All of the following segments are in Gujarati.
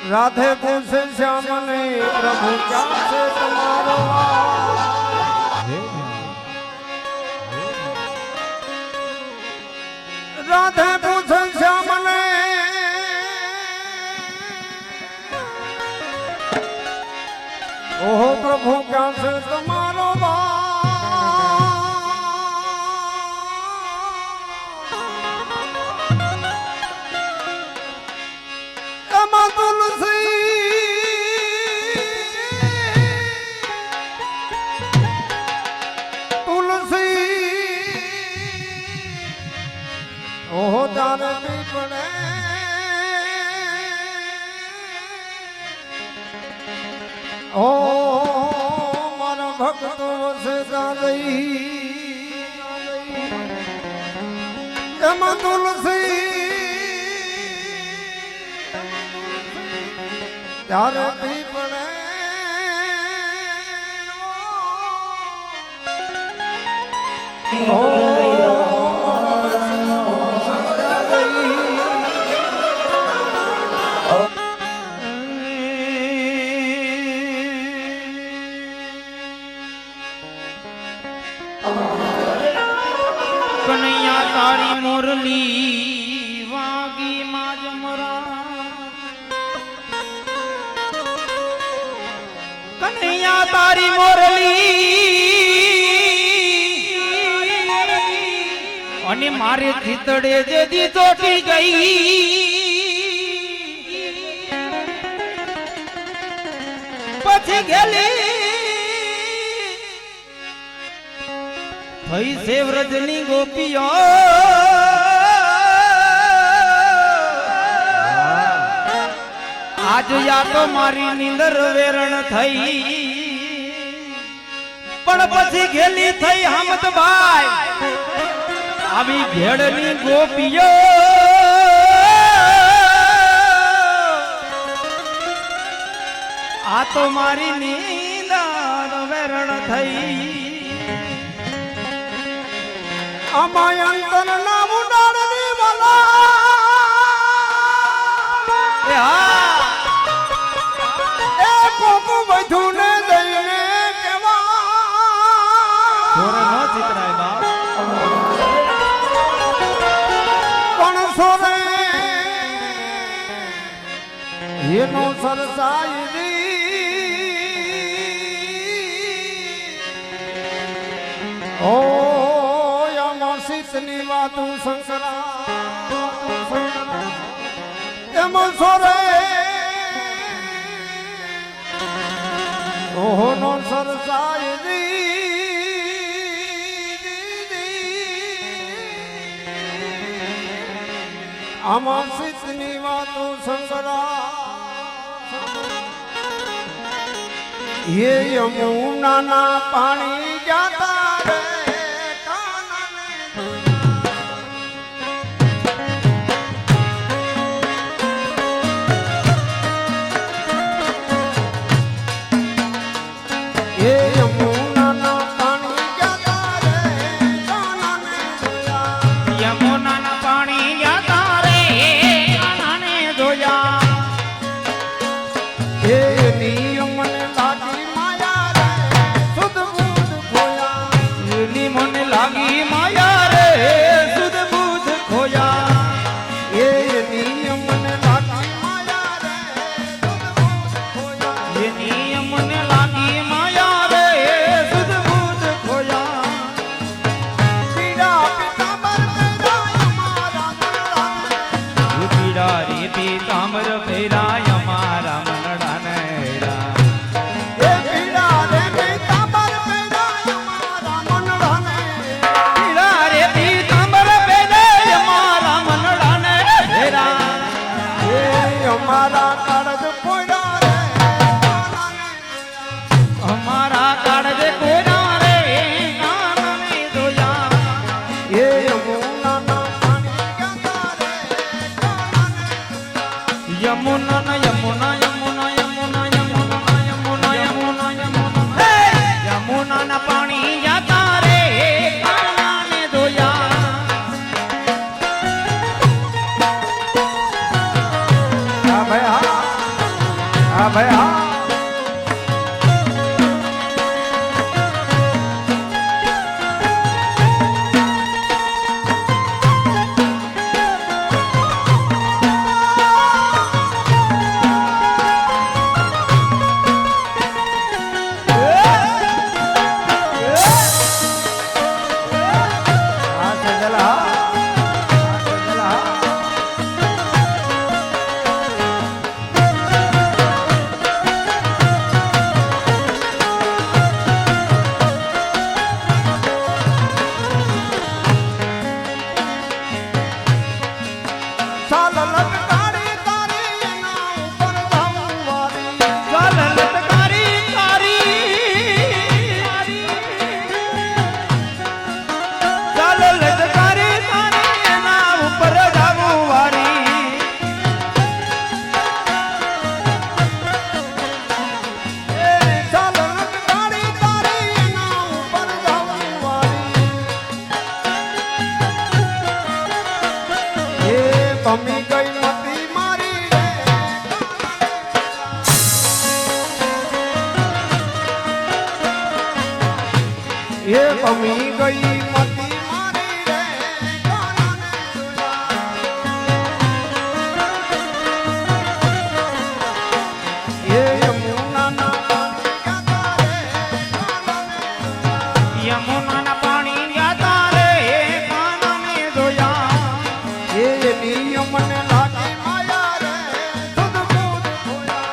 राधे पूछे श्याम ने प्रभु क्या से तुम्हारो राधे पूछे श्याम ने ओहो प्रभु क्या से तुम्हारो तुलसी तुलसी ओहो दान पड़े ओ मारा भक्त वसे दाई तुलसी ત્યારે પીપળે કનૈયા તારી મોરલી વાગી માજ મરા કનૈયા તારી મોરલી અને મારે ખીતડે જેદી ચોટી ગઈ પછી ગેલી થઈ છે વ્રજની ગોપીઓ આજ યા તો મારી નીંદર વેરણ થઈ પણ પછી ઘેલી થઈ હમદભાઈ આવી ભેડની ગોપીઓ આ તો મારી નીંદર વેરણ થઈ અમાય અંતર ના મુંડાળની વાલા ને દઈને કેવા સોરે ન ચિતરાય બાપ પણ સોરે એનો સરસાઈ ઓ યામાં શીતની વાતું શંકરા એમાં સોરે ઓહો નો સરસાઈ આમાં શીતની વાતો શંકરા એ યમુનાના પાણી જાતા રે યમુના પાણી જાતા રે એ ભમી ગઈ મતી મારી રે કાનને જોયા. એ યમુનાના પાણી ગાતા રે કાનને યમુનાના પાણી ગાતા રે કાનને જોયા. એ નિયમને લાગી માયા રે સુધ બુધ ખોયા.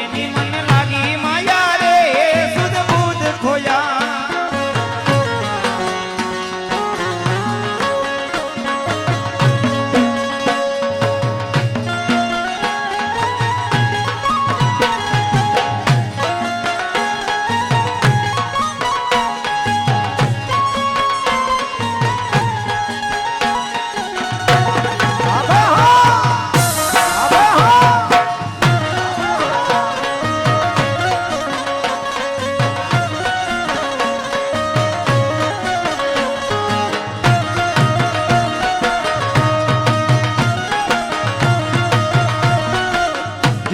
એની મને લાગી માયા રે સુધ બુધ ખોયા.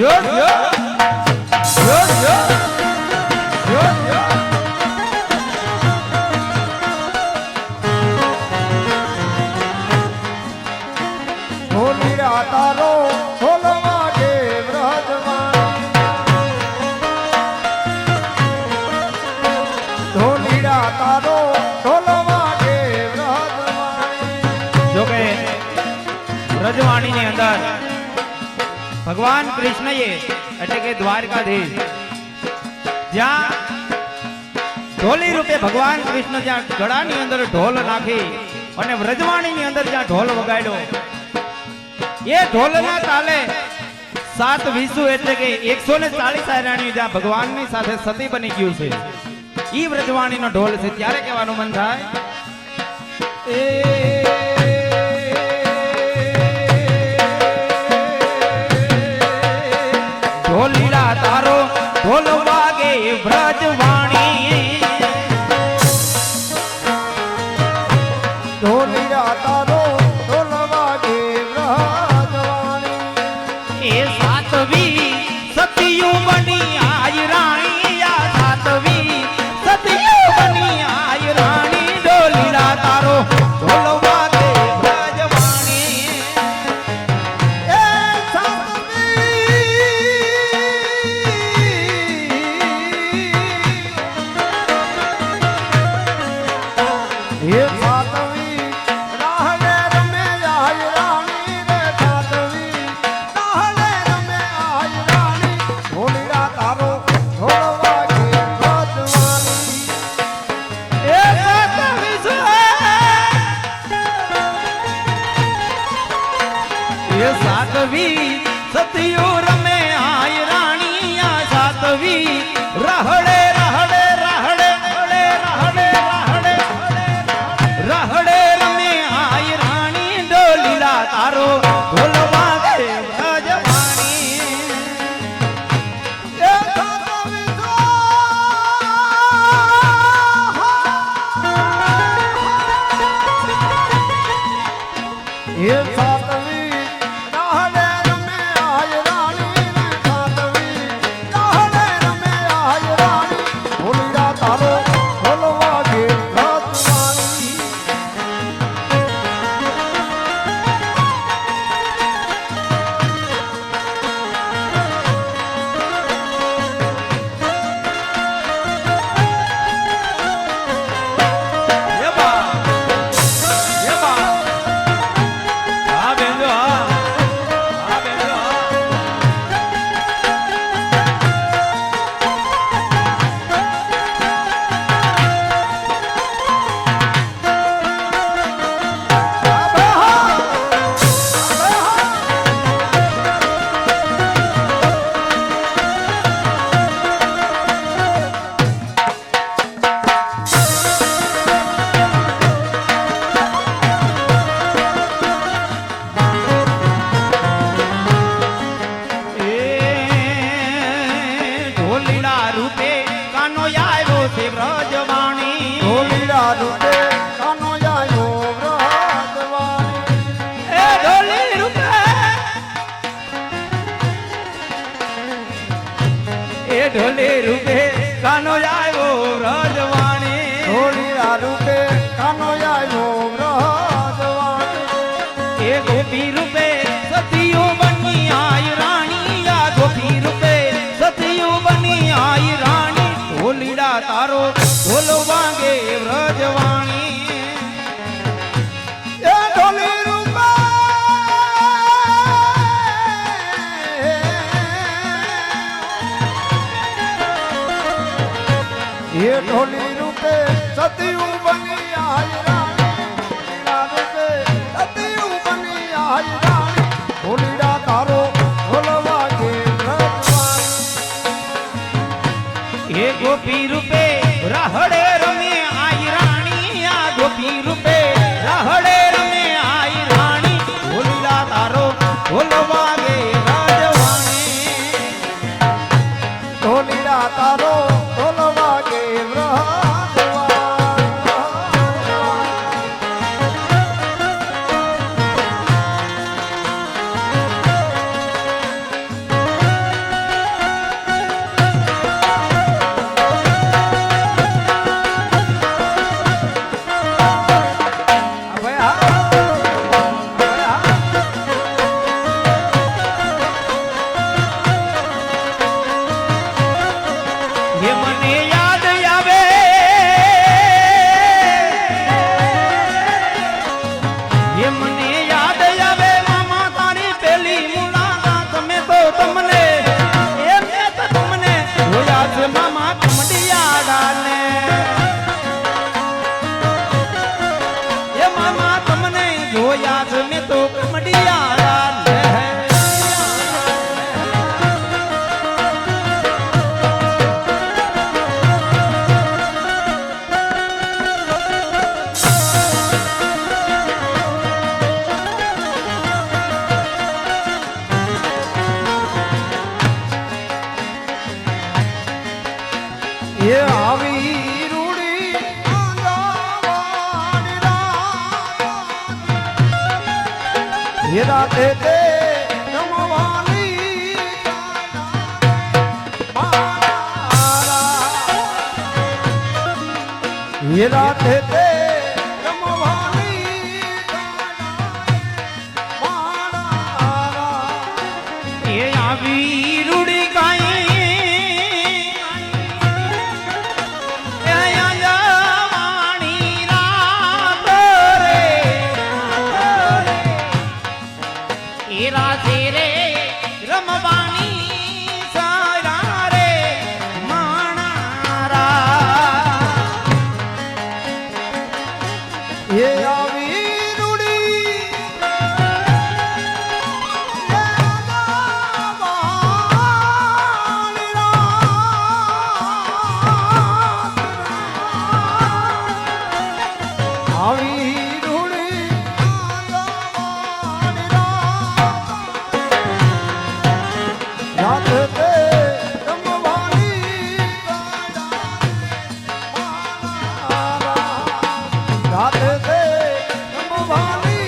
Yo, yo. Yo, yo. Yo, yo. ઢોલી તારો ઢોલવા કે વ્રજવાણી. ઢોલી તારો ઢોલવા કે વ્રજવાણી. જો કે વ્રજવાણીની અંદર ભગવાન કૃષ્ણએ એટલે કે દ્વારકાધીશ જ્યાં ઢોલી રૂપે ભગવાન કૃષ્ણ જ્યાં ગળાની અંદર ઢોલ નાખી અને વ્રજવાણીની અંદર જ્યાં ઢોલ વગાડ્યો એ ઢોલના તાલે 7 વિસુ એટલે કે 140 આયરાણી જ્યાં ભગવાનની સાથે સતી બની ગયું છે ઈ વ્રજવાણીનો ઢોલ છે ત્યારે કહેવાનું મન થાય એ ઢોલીડા તારો ઢોલ વાગે વ્રજવાણી. ઢોલી તારો ઢોલવા કે વ્રજવાણી. એ સાતવી સતિયું બની આય રાણી. આ સાતવી સતિયું બની આય રાણી. ઢોલીડા તારો ઢોલ વાગે વ્રજવાણી. એ સાતવી એ સાતવી રાહલે રમે આય રાણી રે. સાતવી રાહલે રમે આય રાણી. ઢોલીડા તારો ઢોલવા કે વ્રજવાણી. એ સાતવી છે. એ સાતવી સતિયો રમે આય રાણી. આ સાતવી રહડે રહડે રહડે રહડે રહડે રહડે રૂપે કાનો આવ્યો વ્રજવાણ એ ગોપી રૂપે સતીઓ બની આય રાણી આ ગોપી રૂપે સતીઓ બની આય રાણી ઢોલીડા તારો ઢોલ વાગે વ્રજવાણી એ ઢોલી રૂપે એ ઢોલી રૂપે સતીયું બની આય રાણી રૂપે સતીયું બની આય રાણી ઢોલીડા તારો ઢોલ વાગે વ્રજવાણ એ ગોપી રૂપે રાહડે રમે આય રાણી આ ગોપી રૂપે રાહડે રમે આય રાણી ઢોલીડા તારો ઢોલ વાગે રાજવાણી ઢોલીડા તારો ઢોલ વાગે વ્રજવાણ એ મને યાદ આવે એ મને યાદ આવે મામા તારી પેલી મુલાકાત મેં તો તમને એ મેં તો તમને જોયા છે મામા કમડિયાડાને એ મામા તમને જોયા છે મેં તો કમડિયાડાને એ આવી રૂડી આંગણવાડી રાત. એ રાતે તે રમવાની મારા. એ રાતે તે રમવાની મારા. એ આવી રૂડી ગાઈ એ જવાની રાત રે એ રાતે રે રમવાની સારા રે માણારા એ આવી રૂડી આંગણવાડી રાત. આવી રૂડી આંગણવાડી રાત. રાત તે રમવાની મારા. રાત તે રમવાની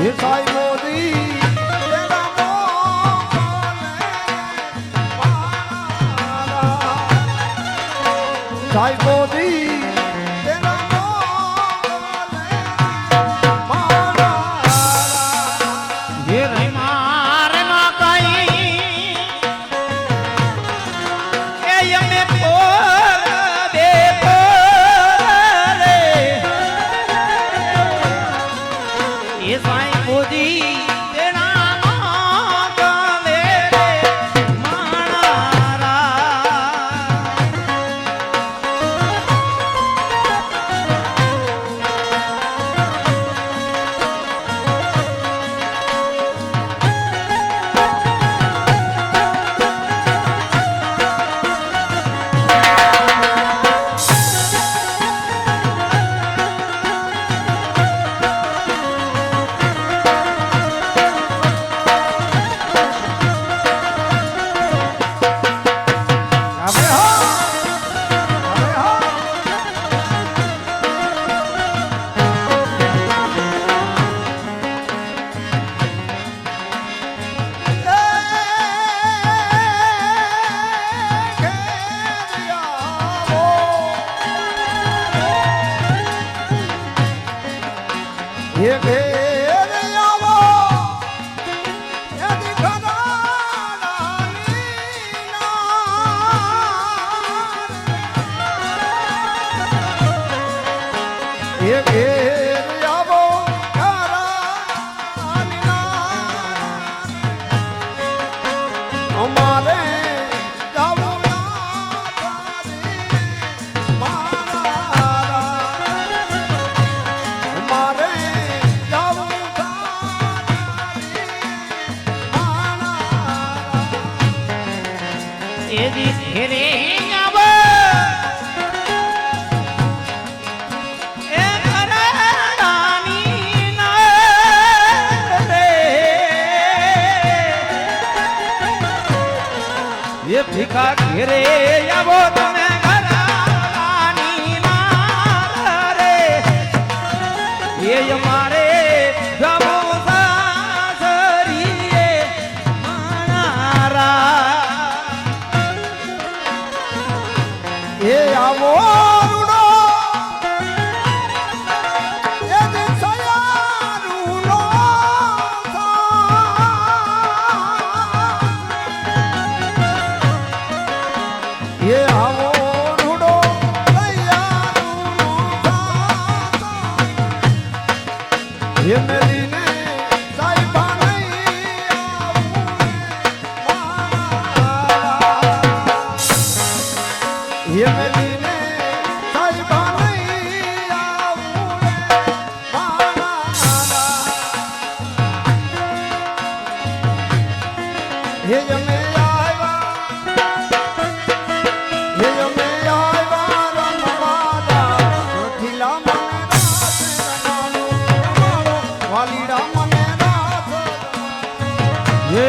એ સાઈ મોદી તેરા સાઈ મોદી તેરા એ સાંઈ બોજી તેના ગમે રે માણારા. હે ઘેર આવો યદી ખરાની નાર. હે ઘેર આવો ખરાની નાર. અમારે જાવું ના મારા. અમારે એદી ઘેરે આવો એ ઘરાની નાર રે. એ ભીખા ઘેરે આવો તમે ઘરાની નાર રે. એ અમારે જાવો સાસરીએ મારા. એ આવો રૂડો એ દિશયા રૂડો એ આવો રૂડો દયા રૂડો એ મેલીને સાઈબા નહીં એ મેલીને સાઈબા નહીં આવું હે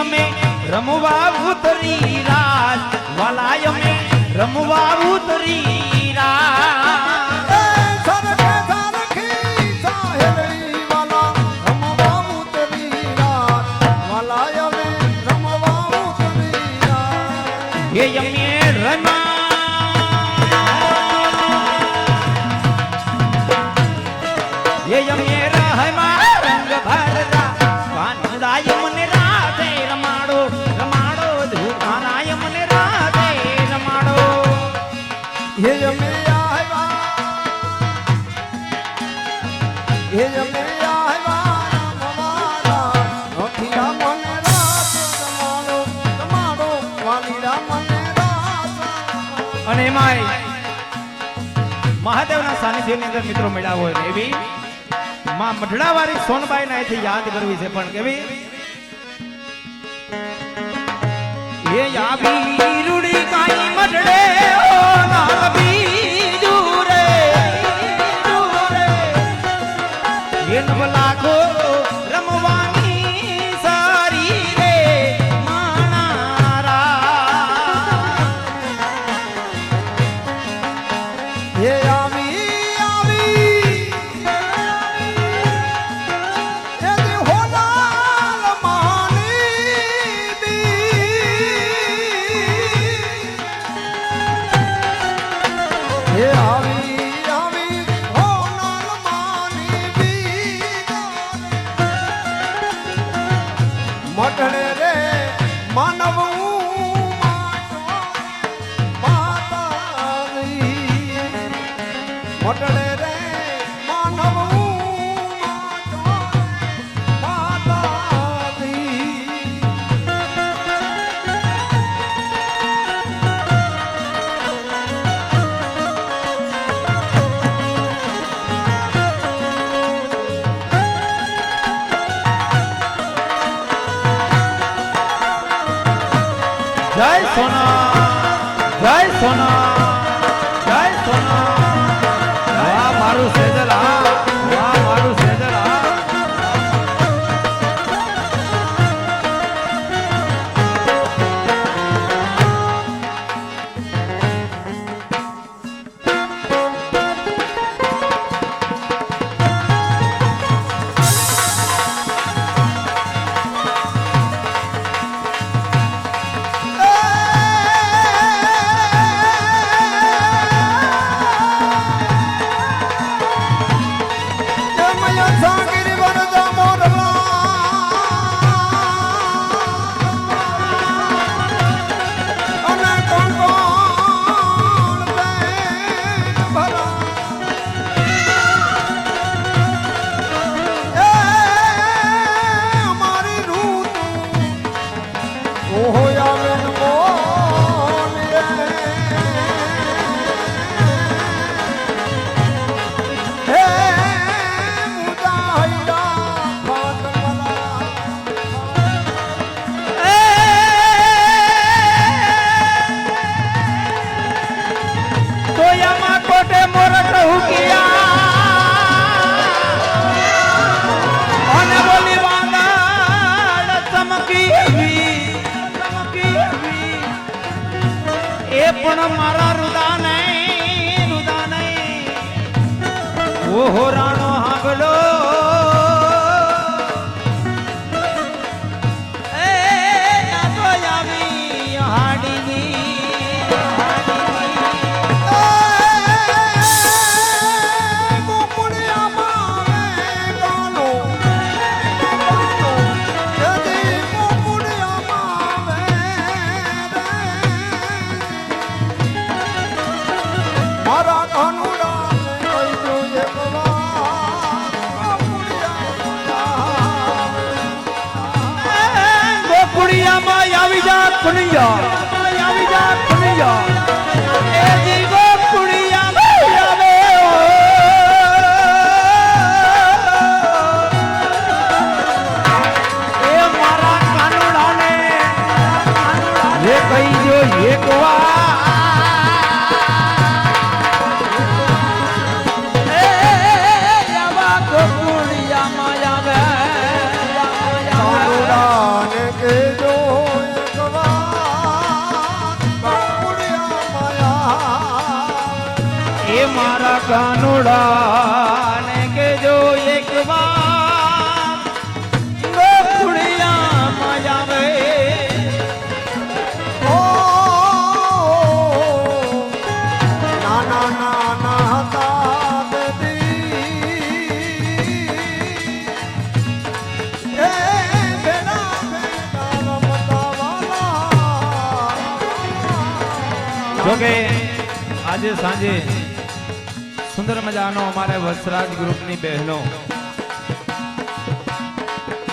અમે રમવા ઉતરી રાત વાલાય મે રમવા ઉતરી રા એ સરખે સરખી સાહેલી વાલા રમવા ઉતરી રાત વાલા અમે રમવા ઉતરી રાત એ અમે રમા એ અમે રહમા રંગ ભરતા કાનુડાય મને રાધે રમાડો રમાડો ધૂતાનાય મને રાધે રમાડો હે અમે આવ્યા હે અમે આવ્યા રમવાના નોખીરા મને રાત રમાડો રમાડો વાલીરા મને રાત અને એમાંય મહાદેવના સાનિધ્યની અંદર મિત્રો મળ્યા હોય ને એવી માં મઢડાવાળી સોનબાઈને અહીંથી યાદ કરવી છે પણ કેવી એ આવી રૂડી કાઈ મઢડે ઓ નાલ બીજું રે એ નવ લાખો રમવાની સારી રે માણારા હે આવી આવી એ દી હોલાલ માની હે આવી આવી હોલાલ માની મઢડે રે માનવ મટડે રે માનવ માતાજી જય સોના જય સોના જય સોના વાહ મારું સેજલ હા વાહ મારું સેજલ હા સાગરી વરદા મોરલા અને કંકોણ બેન ભરા એ અમારી રૂત ઓહો આવે ને બોલ હે તોયામાં કોટે મોરટ હુકિયા અને બોલી વાંદળ ચમકી એ પણ મારા રુદા નહીં ઓહો રાણો હાગલો એ આ તો આવી હાડીની મારા કાનુડા કઈ જોઈએ ગોકુળિયામાં આવી જા કુનિયા એ જી ગોકુળિયામાં આવે એ મારા કાનુડાને જે કહી જો એક વાર એ આવા ગોકુળિયામાં આવે કાનુડાને કેજો એક વાર કાનુડિયા મારા કાનુડા ને કેજો એક વાર ગોખુડિયામાં જાવે ઓ નાના નાના હતા બેટી એ બેના બેના રમતા વાલા જોકે આજે સાંજે સુંદર મજાનો અમારે વત્સરાજ ગ્રુપની બહેનો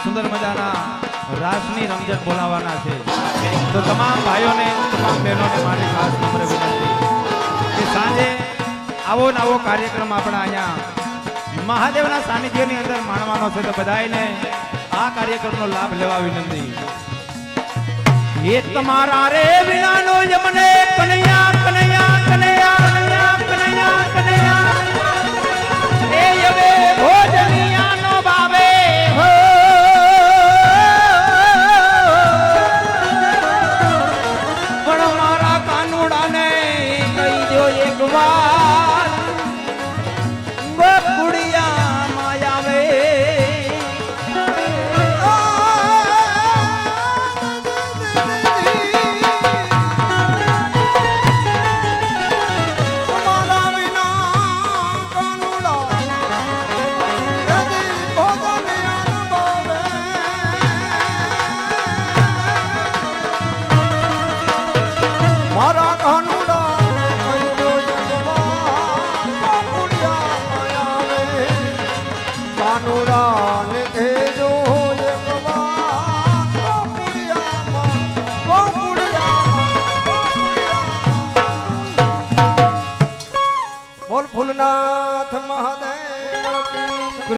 સુંદર મજાના રાસની રમઝટ બોલાવવાના છે તો તમામ ભાઈઓને તમામ બહેનોને મારી ખાસ નમ્ર વિનંતી કે સાંજે આવો નવો કાર્યક્રમ આપણા અહીંયા મહાદેવના સાનિધ્યની અંદર માણવાનો છે તો બધાને આ કાર્યક્રમનો લાભ લેવા વિનંતી એ તમારા રે વિનાનો જમને કનૈયા કનૈયા કનૈયા કનૈયા કનૈયા એ હવે ભોજનિયાનો બાવે હો પણ મારા કાનુડાને કહી દો એક વાર